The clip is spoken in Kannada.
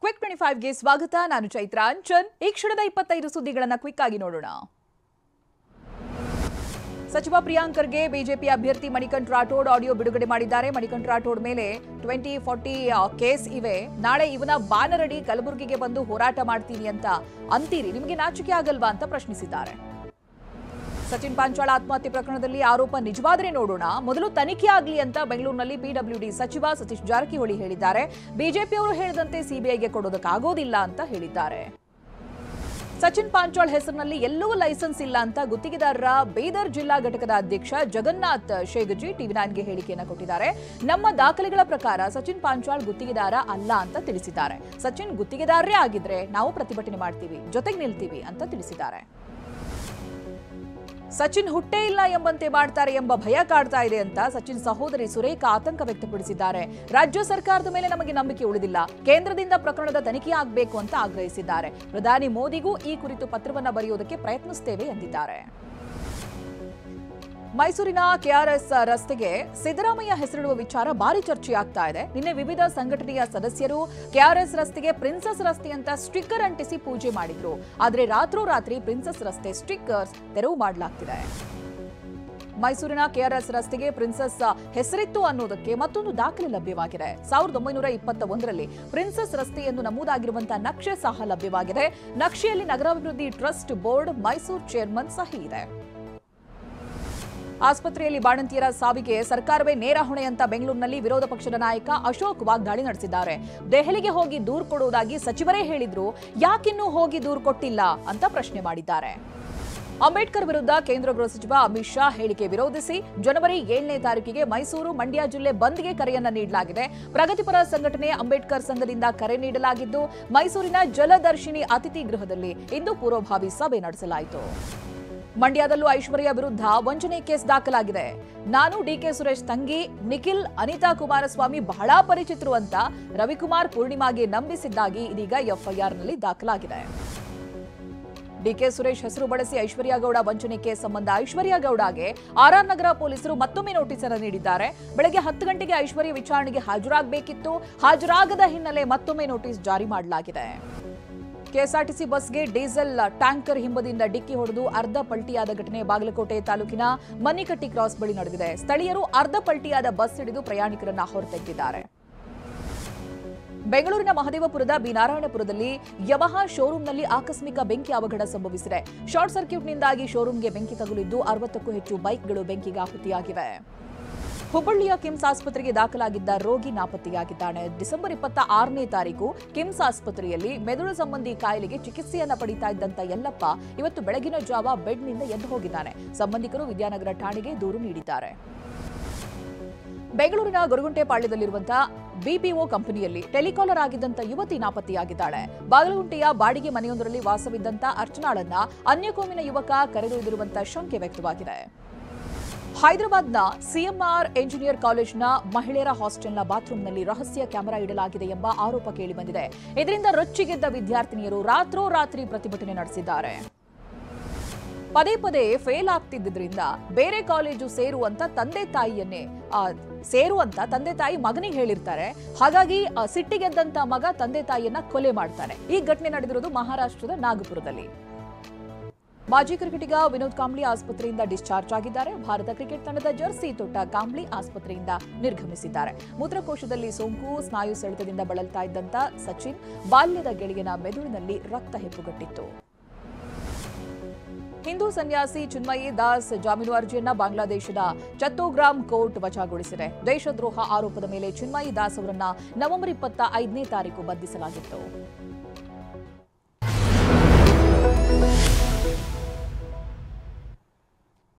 ಕ್ವಿಕ್ 25ಗೆ ಸ್ವಾಗತ. ನಾನು ಚೈತ್ರ ಅಂಚನ್. ಈ ಕ್ಷಣದ 25 ಸುದ್ದಿಗಳನ್ನು ಕ್ವಿಕ್ ಆಗಿ ನೋಡೋಣ. ಸಚಿವ ಪ್ರಿಯಾಂಕ್ ಖರ್ಗೆ ಬಿಜೆಪಿ ಅಭ್ಯರ್ಥಿ ಮಣಿಕಂಠ ರಾಠೋಡ್ ಆಡಿಯೋ ಬಿಡುಗಡೆ ಮಾಡಿದ್ದಾರೆ. ಮಣಿಕಂಠ ರಾಠೋಡ್ ಮೇಲೆ 2040 ಕೇಸ್ ಇವೆ. ನಾಳೆ ಇವನ ಬ್ಯಾನರ್ ಅಡಿ ಕಲಬುರಗಿಗೆ ಬಂದು ಹೋರಾಟ ಮಾಡ್ತೀನಿ ಅಂತ ಅಂತೀರಿ, ನಿಮಗೆ ನಾಚಿಕೆ ಆಗಲ್ವಾ ಅಂತ ಪ್ರಶ್ನಿಸಿದ್ದಾರೆ. ಸಚಿನ್ ಪಾಂಚಾಳ ಆತ್ಮಹತ್ಯೆ ಪ್ರಕರಣದಲ್ಲಿ ಆರೋಪ ನಿಜವಾದರೆ ನೋಡೋಣ, ಮೊದಲು ತನಿಖೆ ಆಗಲಿ ಅಂತ ಬೆಂಗಳೂರಿನಲ್ಲಿ ಪಿಡಬ್ಲ್ಯೂಡಿ ಸಚಿವ ಸತೀಶ್ ಜಾರಕಿಹೊಳಿ ಹೇಳಿದ್ದಾರೆ. ಬಿಜೆಪಿಯವರು ಹೇಳಿದಂತೆ ಸಿಬಿಐಗೆ ಕೊಡೋದಕ್ಕಾಗೋದಿಲ್ಲ ಅಂತ ಹೇಳಿದ್ದಾರೆ. ಸಚಿನ್ ಪಾಂಚಾಳ್ ಹೆಸರಿನಲ್ಲಿ ಎಲ್ಲೂ ಲೈಸೆನ್ಸ್ ಇಲ್ಲ ಅಂತ ಗುತ್ತಿಗೆದಾರರ ಬೀದರ್ ಜಿಲ್ಲಾ ಘಟಕದ ಅಧ್ಯಕ್ಷ ಜಗನ್ನಾಥ್ ಶೇಗಜಿ ಟಿವಿ9ಗೆ ಹೇಳಿಕೆಯನ್ನು ಕೊಟ್ಟಿದ್ದಾರೆ. ನಮ್ಮ ದಾಖಲೆಗಳ ಪ್ರಕಾರ ಸಚಿನ್ ಪಾಂಚಾಳ್ ಗುತ್ತಿಗೆದಾರ ಅಲ್ಲ ಅಂತ ತಿಳಿಸಿದ್ದಾರೆ. ಸಚಿನ್ ಗುತ್ತಿಗೆದಾರರೇ ಆಗಿದ್ರೆ ನಾವು ಪ್ರತಿಭಟನೆ ಮಾಡ್ತೀವಿ, ಜೊತೆಗೆ ನಿಲ್ತೀವಿ ಅಂತ ತಿಳಿಸಿದ್ದಾರೆ. ಸಚಿನ್ ಹುಟ್ಟೇ ಇಲ್ಲ ಎಂಬಂತೆ ಮಾಡ್ತಾರೆ ಎಂಬ ಭಯ ಕಾಡ್ತಾ ಇದೆ ಅಂತ ಸಚಿನ್ ಸಹೋದರಿ ಸುರೇಖಾ ಆತಂಕ ವ್ಯಕ್ತಪಡಿಸಿದ್ದಾರೆ. ರಾಜ್ಯ ಸರ್ಕಾರದ ಮೇಲೆ ನಮಗೆ ನಂಬಿಕೆ ಉಳಿದಿಲ್ಲ, ಕೇಂದ್ರದಿಂದ ಪ್ರಕರಣದ ತನಿಖೆ ಆಗಬೇಕು ಅಂತ ಆಗ್ರಹಿಸಿದ್ದಾರೆ. ಪ್ರಧಾನಿ ಮೋದಿಗೂ ಈ ಕುರಿತು ಪತ್ರವನ್ನು ಬರೆಯುವುದಕ್ಕೆ ಪ್ರಯತ್ನಿಸುತ್ತೇವೆ ಎಂದಿದ್ದಾರೆ. ಮೈಸೂರಿನ ಕೆಆರ್ಎಸ್ ರಸ್ತೆಗೆ ಸಿದ್ದರಾಮಯ್ಯ ಹೆಸರಿಡುವ ವಿಚಾರ ಭಾರಿ ಚರ್ಚೆಯಾಗ್ತಾ ಇದೆ. ನಿನ್ನೆ ವಿವಿಧ ಸಂಘಟನೆಯ ಸದಸ್ಯರು ಕೆಆರ್ಎಸ್ ರಸ್ತೆಗೆ ಪ್ರಿನ್ಸಸ್ ರಸ್ತೆ ಅಂತ ಸ್ಟಿಕ್ಕರ್ ಅಂಟಿಸಿ ಪೂಜೆ ಮಾಡಿದ್ರು. ಆದರೆ ರಾತ್ರೋರಾತ್ರಿ ಪ್ರಿನ್ಸಸ್ ರಸ್ತೆ ಸ್ಟಿಕ್ಕರ್ಸ್ ತೆರವು ಮಾಡಲಾಗ್ತಿದೆ. ಮೈಸೂರಿನ ಕೆಆರ್ಎಸ್ ರಸ್ತೆಗೆ ಪ್ರಿನ್ಸಸ್ ಹೆಸರಿತ್ತು ಅನ್ನೋದಕ್ಕೆ ಮತ್ತೊಂದು ದಾಖಲೆ ಲಭ್ಯವಾಗಿದೆ. 1921ರಲ್ಲಿ ಪ್ರಿನ್ಸಸ್ ರಸ್ತೆ ಎಂದು ನಮೂದಾಗಿರುವಂತಹ ನಕ್ಷೆ ಸಹ ಲಭ್ಯವಾಗಿದೆ. ನಕ್ಷೆಯಲ್ಲಿ ನಗರಾಭಿವೃದ್ಧಿ ಟ್ರಸ್ಟ್ ಬೋರ್ಡ್ ಮೈಸೂರು ಚೇರ್ಮನ್ ಸಹಿ ಇದೆ. ಆಸ್ಪತ್ರೆಯಲ್ಲಿ ಬಾಣಂತಿಯರ ಸಾವಿಗೆ ಸರ್ಕಾರವೇ ನೇರ ಹೊಣೆ ಅಂತ ಬೆಂಗಳೂರಿನಲ್ಲಿ ವಿರೋಧ ಪಕ್ಷದ ನಾಯಕ ಅಶೋಕ್ ವಾಗ್ದಾಳಿ ನಡೆಸಿದ್ದಾರೆ. ದೆಹಲಿಗೆ ಹೋಗಿ ದೂರು ಕೊಡುವುದಾಗಿ ಸಚಿವರೇ ಹೇಳಿದ್ರು, ಯಾಕಿನ್ನೂ ಹೋಗಿ ದೂರು ಕೊಟ್ಟಿಲ್ಲ ಅಂತ ಪ್ರಶ್ನೆ ಮಾಡಿದ್ದಾರೆ. ಅಂಬೇಡ್ಕರ್ ವಿರುದ್ಧ ಕೇಂದ್ರ ಗೃಹ ಸಚಿವ ಅಮಿತ್ ಶಾ ಹೇಳಿಕೆ ವಿರೋಧಿಸಿ ಜನವರಿ 7ನೇ ತಾರೀಕಿಗೆ ಮೈಸೂರು ಮಂಡ್ಯ ಜಿಲ್ಲೆ ಬಂದ್ಗೆ ಕರೆಯನ್ನ ನೀಡಲಾಗಿದೆ. ಪ್ರಗತಿಪರ ಸಂಘಟನೆ ಅಂಬೇಡ್ಕರ್ ಸಂಘದಿಂದ ಕರೆ ನೀಡಲಾಗಿದ್ದು ಮೈಸೂರಿನ ಜಲದರ್ಶಿನಿ ಅತಿಥಿ ಗೃಹದಲ್ಲಿ ಇಂದು ಪೂರ್ವಭಾವಿ ಸಭೆ ನಡೆಸಲಾಯಿತು. ಮಂಡ್ಯದಲ್ಲೂ ಐಶ್ವರ್ಯ ವಿರುದ್ಧ ವಂಚನೆ ಕೇಸ್ ದಾಖಲಾಗಿದೆ. ನಾನು ಡಿಕೆ ಸುರೇಶ್ ತಂಗಿ ನಿಖಿಲ್ ಅನಿತಾ ಕುಮಾರಸ್ವಾಮಿ ಬಹಳ ಪರಿಚಿತರು ಅಂತ ರವಿಕುಮಾರ್ ಪೂರ್ಣಿಮಾಗೆ ನಂಬಿಸಿದ್ದಾಗಿ ಇದೀಗ ಎಫ್ಐಆರ್ನಲ್ಲಿ ದಾಖಲಾಗಿದೆ. ಡಿಕೆ ಸುರೇಶ್ ಹೆಸರು ಬಳಸಿ ಐಶ್ವರ್ಯ ಗೌಡ ವಂಚನೆ ಕೇಸ್ ಸಂಬಂಧ ಐಶ್ವರ್ಯ ಗೌಡಗೆ ಆರ್ಆರ್ ನಗರ ಪೊಲೀಸರು ಮತ್ತೊಮ್ಮೆ ನೋಟಿಸ್ ಅನ್ನು ನೀಡಿದ್ದಾರೆ. ಬೆಳಗ್ಗೆ 10 ಗಂಟೆಗೆ ಐಶ್ವರ್ಯ ವಿಚಾರಣೆಗೆ ಹಾಜರಾಗಬೇಕಿತ್ತು. ಹಾಜರಾಗದ ಹಿನ್ನೆಲೆ ಮತ್ತೊಮ್ಮೆ ನೋಟಿಸ್ ಜಾರಿ ಮಾಡಲಾಗಿದೆ. ಕೆಎಸ್ಆರ್ಟಿಸಿ ಬಸ್ಗೆ ಡೀಸೆಲ್ ಟ್ಯಾಂಕರ್ ಹಿಂಬದಿಯಿಂದ ಡಿಕ್ಕಿ ಹೊಡೆದು ಅರ್ಧ ಪಲ್ಟಿಯಾದ ಘಟನೆ ಬಾಗಲಕೋಟೆ ತಾಲೂಕಿನ ಮನ್ನಿಕಟ್ಟಿ ಕ್ರಾಸ್ ಬಳಿ ನಡೆದಿದೆ. ಸ್ಥಳೀಯರು ಅರ್ಧ ಪಲ್ಟಿಯಾದ ಬಸ್ ಹಿಡಿದು ಪ್ರಯಾಣಿಕರನ್ನ ಹೊರತೆಗೆದಿದ್ದಾರೆ. ಬೆಂಗಳೂರಿನ ಮಹದೇವಪುರದ ಬಿನಾರಾಯಣಪುರದಲ್ಲಿ ಯಮಹಾ ಶೋರೂಂನಲ್ಲಿ ಆಕಸ್ಮಿಕ ಬೆಂಕಿ ಅವಘಡ ಸಂಭವಿಸಿದೆ. ಶಾರ್ಟ್ ಸರ್ಕ್ಯೂಟ್ನಿಂದಾಗಿ ಶೋರೂಂಗೆ ಬೆಂಕಿ ತಗುಲಿದ್ದು 60ಕ್ಕೂ ಹೆಚ್ಚು ಬೈಕ್ಗಳು ಬೆಂಕಿಗೆ ಆಹುತಿಯಾಗಿವೆ. ಹುಬ್ಬಳ್ಳಿಯ ಕಿಮ್ಸ್ ಆಸ್ಪತ್ರೆಗೆ ದಾಖಲಾಗಿದ್ದ ರೋಗಿ ನಾಪತ್ತೆಯಾಗಿದ್ದಾನೆ. ಡಿಸೆಂಬರ್ 26ನೇ ತಾರೀಕು ಕಿಮ್ಸ್ ಆಸ್ಪತ್ರೆಯಲ್ಲಿ ಮೆದುಳು ಸಂಬಂಧಿ ಕಾಯಿಲೆಗೆ ಚಿಕಿತ್ಸೆಯನ್ನ ಪಡಿತಾ ಇದ್ದಂತ ಯಲ್ಲಪ್ಪ ಇವತ್ತು ಬೆಳಗಿನ ಜಾವ ಬೆಡ್ನಿಂದ ಎದ್ದು ಹೋಗಿದ್ದಾನೆ. ಸಂಬಂಧಿಕರು ವಿದ್ಯಾನಗರ ಠಾಣೆಗೆ ದೂರು ನೀಡಿದ್ದಾರೆ. ಬೆಂಗಳೂರಿನ ಗೊರಗುಂಟೆಪಾಳ್ಯದಲ್ಲಿರುವಂತಹ ಬಿಪಿಒ ಕಂಪನಿಯಲ್ಲಿ ಟೆಲಿಕಾಲರ್ ಆಗಿದ್ದಂತ ಯುವತಿ ನಾಪತ್ತೆಯಾಗಿದ್ದಾಳೆ. ಬಾಗಲಗುಂಟೆಯ ಬಾಡಿಗೆ ಮನೆಯೊಂದರಲ್ಲಿ ವಾಸವಿದ್ದಂತ ಅರ್ಚನಾಳನ್ನ ಅನ್ಯಕೋಮಿನ ಯುವಕ ಕರೆದೊಯ್ದಿರುವಂತಹ ಶಂಕೆ ವ್ಯಕ್ತವಾಗಿದೆ. ಹೈದರಾಬಾದ್ನ ಸಿಎಂಆರ್ ಎಂಜಿನಿಯರ್ ಕಾಲೇಜ್ನ ಮಹಿಳೆಯರ ಹಾಸ್ಟೆಲ್ನ ಬಾತ್ರೂಮ್ನಲ್ಲಿ ರಹಸ್ಯ ಕ್ಯಾಮೆರಾ ಇಡಲಾಗಿದೆ ಎಂಬ ಆರೋಪ ಕೇಳಿಬಂದಿದೆ. ಇದರಿಂದ ರೊಚ್ಚಿಗೆದ್ದ ವಿದ್ಯಾರ್ಥಿನಿಯರು ರಾತ್ರೋರಾತ್ರಿ ಪ್ರತಿಭಟನೆ ನಡೆಸಿದ್ದಾರೆ. ಪದೇ ಪದೇ ಫೇಲ್ ಆಗ್ತಿದ್ದರಿಂದ ಬೇರೆ ಕಾಲೇಜು ಸೇರುವಂತ ತಂದೆ ತಾಯಿ ಮಗನಿಗೆ ಹೇಳಿರ್ತಾರೆ. ಹಾಗಾಗಿ ಸಿಟ್ಟಿಗೆದ್ದಂತ ಮಗ ತಂದೆ ತಾಯಿಯನ್ನ ಕೊಲೆ ಮಾಡ್ತಾನೆ. ಈ ಘಟನೆ ನಡೆದಿರೋದು ಮಹಾರಾಷ್ಟ್ರದ ನಾಗಪುರದಲ್ಲಿ. ಮಾಜಿ ಕ್ರಿಕೆಟಿಗ ವಿನೋದ್ ಕಾಂಬ್ಳಿ ಆಸ್ಪತ್ರೆಯಿಂದ ಡಿಸ್ಚಾರ್ಜ್ ಆಗಿದ್ದಾರೆ. ಭಾರತ ಕ್ರಿಕೆಟ್ ತಂಡದ ಜರ್ಸಿ ತೊಟ್ಟ ಕಾಂಬ್ಳಿ ಆಸ್ಪತ್ರೆಯಿಂದ ನಿರ್ಗಮಿಸಿದ್ದಾರೆ. ಮೂತ್ರಕೋಶದಲ್ಲಿ ಸೋಂಕು, ಸ್ನಾಯು ಸೆಳೆತದಿಂದ ಬಳಲ್ತಾ ಇದ್ದಂತ ಸಚಿನ್ ಬಾಲ್ಯದ ಗೆಳೆಯನ ಮೆದುಳಿನಲ್ಲಿ ರಕ್ತ ಹೆಪ್ಪುಗಟ್ಟಿತ್ತು. ಹಿಂದೂ ಸನ್ಯಾಸಿ ಚಿನ್ಮಯಿ ದಾಸ್ ಜಾಮೀನು ಅರ್ಜಿಯನ್ನ ಬಾಂಗ್ಲಾದೇಶದ ಚತ್ತೋಗ್ರಾಮ್ ಕೋರ್ಟ್ ವಜಾಗೊಳಿಸಿದೆ. ದೇಶದ್ರೋಹ ಆರೋಪದ ಮೇಲೆ ಚಿನ್ಮಯಿ ದಾಸ್ ಅವರನ್ನ ನವೆಂಬರ್ 25ನೇ ತಾರೀಕು ಬಂಧಿಸಲಾಗಿತ್ತು.